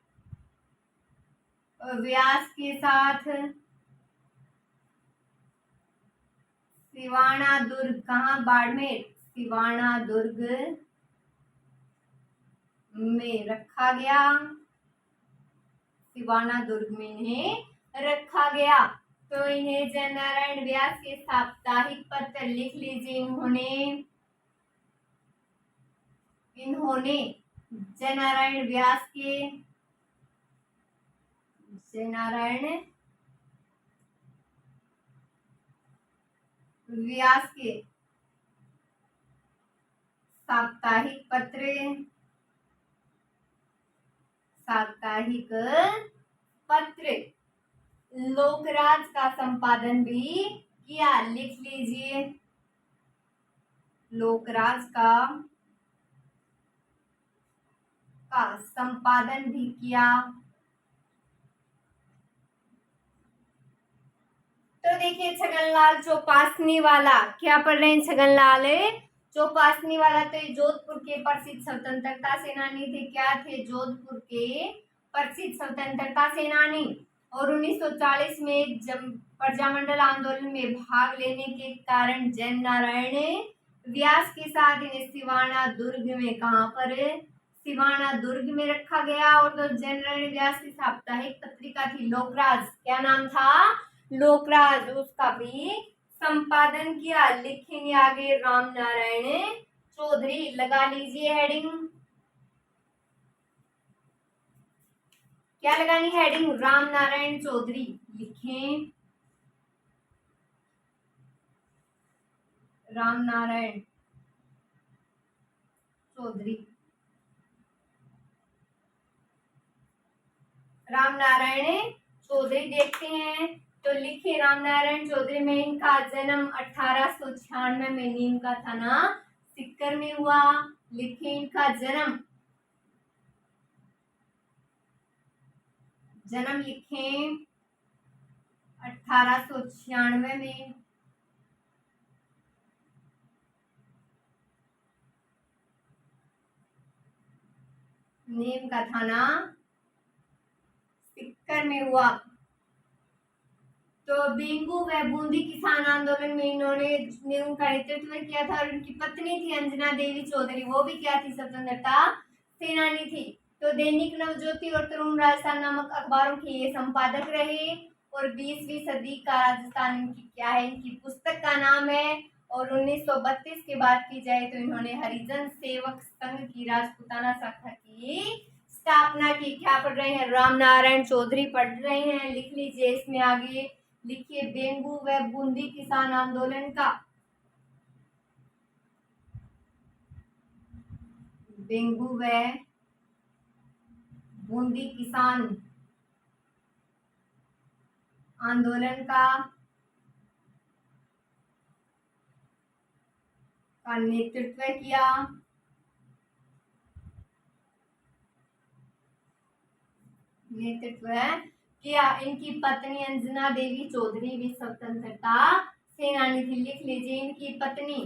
व्यास के साथ सिवाना दुर्ग, कहाँ, बाड़मेर, सिवाना दुर्ग में रखा गया। सिवाना दुर्ग में इन्हें रखा गया। तो इन्हें जयनारायण व्यास के साप्ताहिक पत्र, लिख लीजिए इन्होंने जयनारायण व्यास के साप्ताहिक पत्र लोकराज का संपादन भी किया। लिख लीजिए लोकराज का संपादन भी किया। तो देखिए छगनलाल चौपासनी वाला, क्या पढ़ रहे हैं छगनलाल चौपासनी वाला, तो ये जोधपुर के प्रसिद्ध स्वतंत्रता सेनानी थे। क्या थे? जोधपुर के प्रसिद्ध स्वतंत्रता सेनानी। और 1940 में जब प्रजामंडल आंदोलन में भाग लेने के कारण जैन नारायण व्यास के साथ इन्हें सिवाना दुर्ग में, कहाँ पर? सिवाना दुर्ग में रखा गया। और तो जैन नारायण व्यास की साप्ताहिक पत्रिका थी लोकराज, क्या नाम था? लोकराज, उसका भी संपादन किया। लिखेंगे आगे राम नारायण चौधरी, लगा लीजिए हेडिंग। क्या लगानी हेडिंग? राम नारायण चौधरी लिखें, राम नारायण चौधरी। राम नारायण चौधरी देखते हैं, तो लिखे राम नारायण चौधरी में इनका जन्म 1896 में नीम का थाना सिक्कर में हुआ। लिखे इनका जन्म लिखें 1896 में। नीम का थाना सिक्कर में हुआ। तो बेंगू व बूंदी किसान आंदोलन में इन्होंने उनका नेतृत्व किया था। और उनकी पत्नी थी अंजना देवी चौधरी, वो भी क्या थी? स्वतंत्रता सेनानी थी। तो दैनिक नवज्योति और तरुण राजस्थान नामक अखबारों के ये संपादक रहे। और 20वीं सदी का राजस्थान इनकी क्या है? इनकी पुस्तक का नाम है। और 1932 की बात की जाए तो इन्होंने हरिजन सेवक संघ की राजपूताना शाखा की स्थापना की। क्या पढ़ रहे हैं? राम नारायण चौधरी पढ़ रहे हैं। लिख लीजिए इसमें आगे, लिखिए बेंगू व बूंदी किसान आंदोलन का, बेंगू व बूंदी किसान आंदोलन का नेतृत्व किया। इनकी पत्नी अंजना देवी चौधरी भी स्वतंत्रता सेनानी थी। लिख लीजिए इनकी पत्नी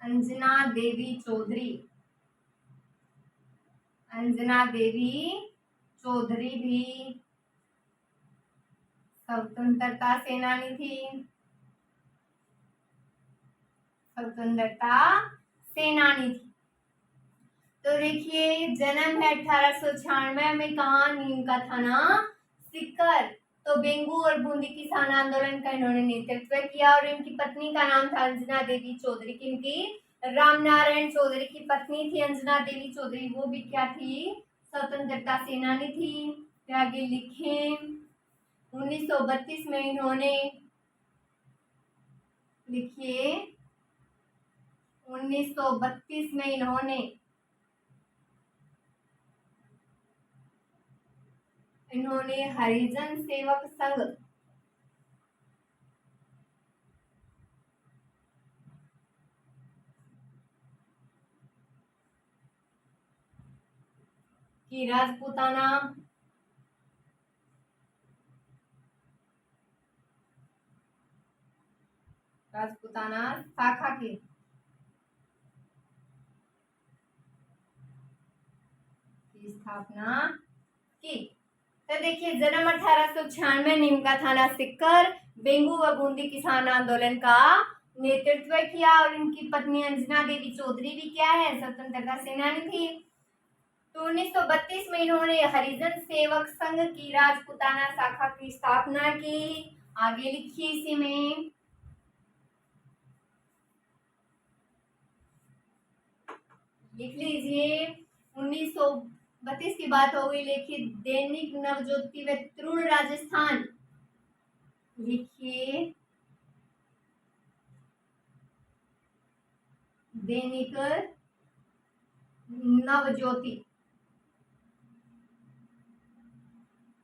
अंजना देवी चौधरी। अंजना देवी चौधरी भी स्वतंत्रता सेनानी थी। स्वतंत्रता सेनानी थी। तो देखिए जन्म है 1896 में, कहा? नीम का थाना सिक्कर। तो बेंगू और बूंदी किसान आंदोलन का इन्होंने नेतृत्व किया। और इनकी पत्नी का नाम था अंजना देवी चौधरी। किनकी? राम नारायण चौधरी की पत्नी थी अंजना देवी चौधरी, वो भी क्या थी? स्वतंत्रता सेनानी थी। तो आगे लिखें 1932 में इन्होंने, लिखिए 1932 में इन्होंने हरिजन सेवक संघ की राजपूताना शाखा की स्थापना की। तो देखिए जन्म 1896 नीम का थाना सिक्कर, बेंगू व बूंदी किसान आंदोलन का नेतृत्व किया। और इनकी पत्नी अंजना देवी चौधरी भी क्या है? स्वतंत्रता सेनानी थी। तो 1932 में इन्होंने हरिजन सेवक संघ की राजपूताना शाखा की स्थापना की। आगे लिखिए इसी में, लिख लीजिए 1932 की बात हो गई। लिखिए दैनिक नवज्योति व तरुण राजस्थान, लिखिए दैनिक नवज्योति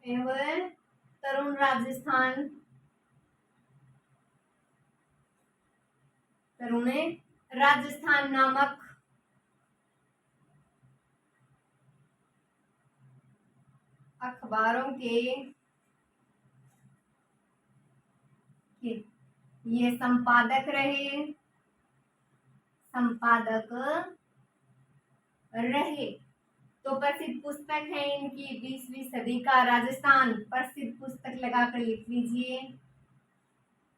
एवं तरुण राजस्थान, तरुण राजस्थान नामक अखबारों के ये संपादक रहे। तो प्रसिद्ध पुस्तक है इनकी 20वीं सदी का राजस्थान। प्रसिद्ध पुस्तक लगाकर लिख लीजिए,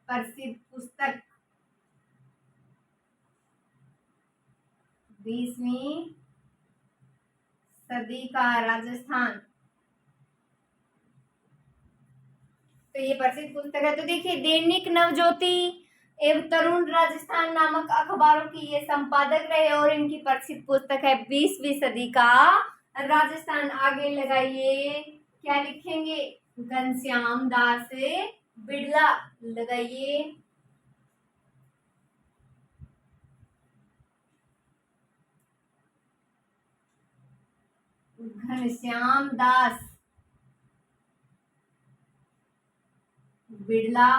प्रसिद्ध पुस्तक 20वीं सदी का राजस्थान। तो ये प्रसिद्ध पुस्तक है। तो देखिए, दैनिक नवज्योति एवं तरुण राजस्थान नामक अखबारों की ये संपादक रहे और इनकी प्रसिद्ध पुस्तक है 20वीं सदी का राजस्थान। आगे लगाइए, क्या लिखेंगे? घनश्याम दास बिड़ला लगाइए। घनश्याम दास बिड़ला।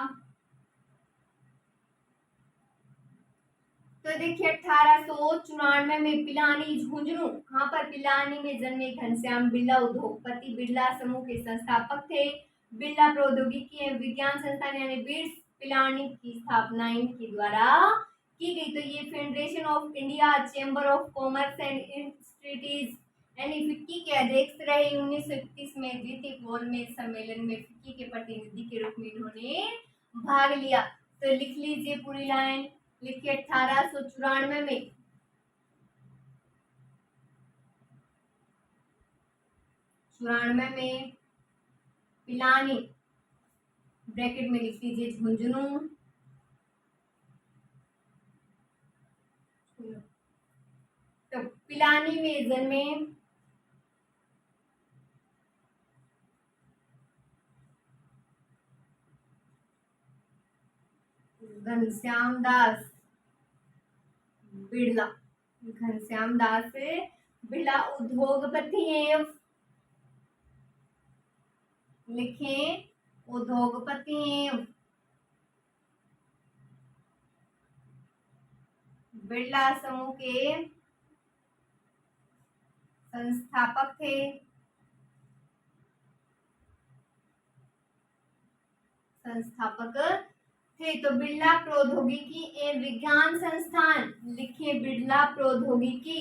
तो देखिए, 1894 में पिलानी झुंझुनू, कहाँ पर? पिलानी में जन्मे घनश्याम बिड़ला उद्योगपति बिड़ला समूह के संस्थापक थे। बिड़ला प्रौद्योगिकी एवं विज्ञान संस्थान यानी बिट्स पिलानी की स्थापना इनके द्वारा की गई। तो ये federation of India chamber of commerce and industries यानी फिक्की के अध्यक्ष रहे। 1931 में द्वितीय गोलमेज सम्मेलन में फिक्की के प्रतिनिधि के रूप में इन्होंने भाग लिया। तो लिख लीजिए पूरी लाइन, लिखिए 1894 में पिलानी, ब्रैकेट में लिख लीजिए झुंझुनू, तो पिलानी में जन्मे घनश्याम दास बिड़ला। घनश्याम दास बिड़ला उद्योगपति एवं, लिखें उद्योगपति एवं बिड़ला समूह के संस्थापक थे। तो बिड़ला प्रौद्योगिकी एवं विज्ञान संस्थान, लिखिए बिड़ला प्रौद्योगिकी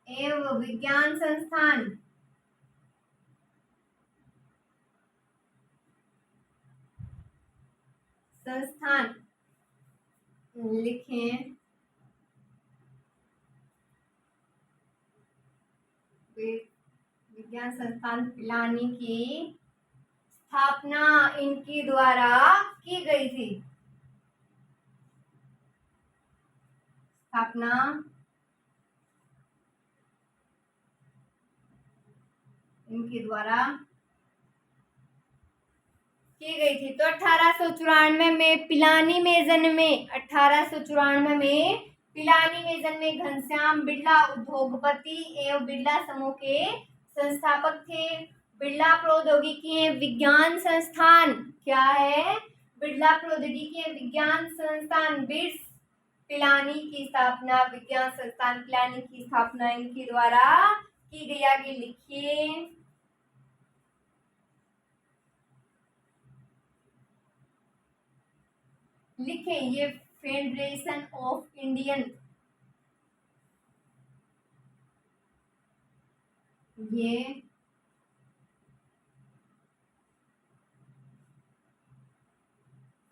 एवं विज्ञान संस्थान, लिखें विज्ञान संस्थान पिलानी की स्थापना इनके द्वारा की गई थी। स्थापना इनके द्वारा की गई थी। तो 1894 में पिलानी में जन्मे, 1894 में पिलानी में जन्मे घनश्याम बिड़ला उद्योगपति एवं बिड़ला समूह के संस्थापक थे। बिड़ला प्रौद्योगिकी एवं विज्ञान संस्थान क्या है? बिड़ला प्रौद्योगिकी एवं विज्ञान संस्थान बिट्स पिलानी की स्थापना, विज्ञान संस्थान पिलानी की स्थापना इनके द्वारा की गई। आगे लिखिए, ये फेडरेशन ऑफ इंडियन, ये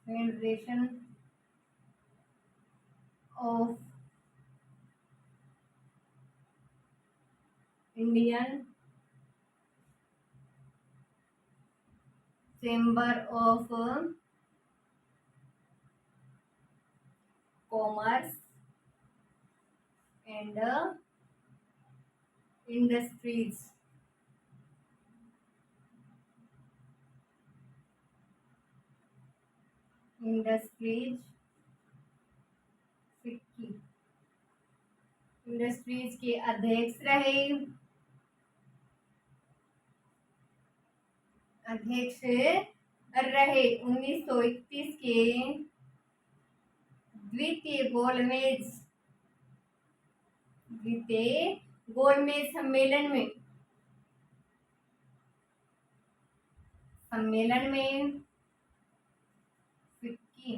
federation of Indian chamber of commerce and industries, FICCI, industries के अध्यक्ष रहे। 1931 के द्वितीय गोलमेज सम्मेलन में फिक्की,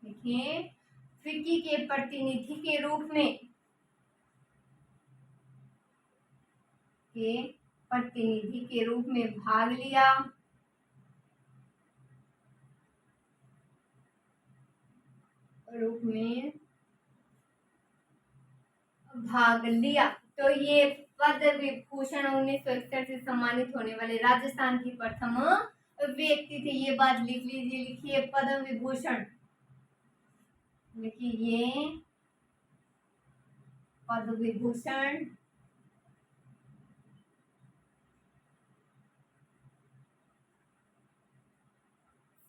देखिए फिक्की के प्रतिनिधि के रूप में भाग लिया। तो ये पद्म विभूषण 1961 से सम्मानित होने वाले राजस्थान की प्रथम व्यक्ति थे। ये बात लिख लीजिए, लिखिए पद्म विभूषण, लिखिए ये पद्म विभूषण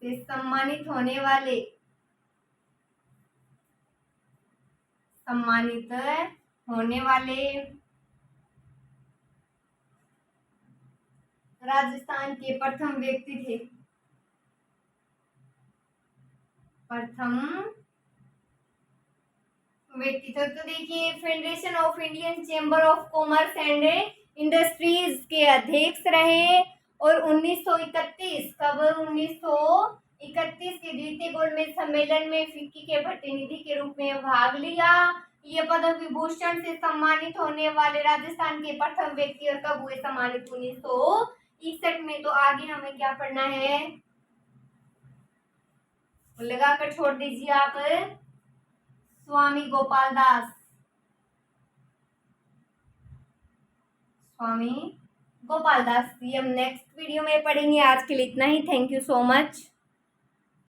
से सम्मानित होने वाले राजस्थान के प्रथम व्यक्ति थे। तो देखिए federation of Indian chamber of commerce and industries के अध्यक्ष रहे और 1931 के द्वितीय गोलमेज सम्मेलन में फिक्की के प्रतिनिधि के रूप में भाग लिया। ये पद्म विभूषण से सम्मानित होने वाले राजस्थान के प्रथम व्यक्ति और कब हुए सम्मानित? 1961 में। तो आगे हमें क्या पढ़ना है, लगा कर छोड़ दीजिए आप, स्वामी गोपाल दास। ये हम नेक्स्ट वीडियो में पढ़ेंगे। आज के लिए इतना ही। Thank you so much.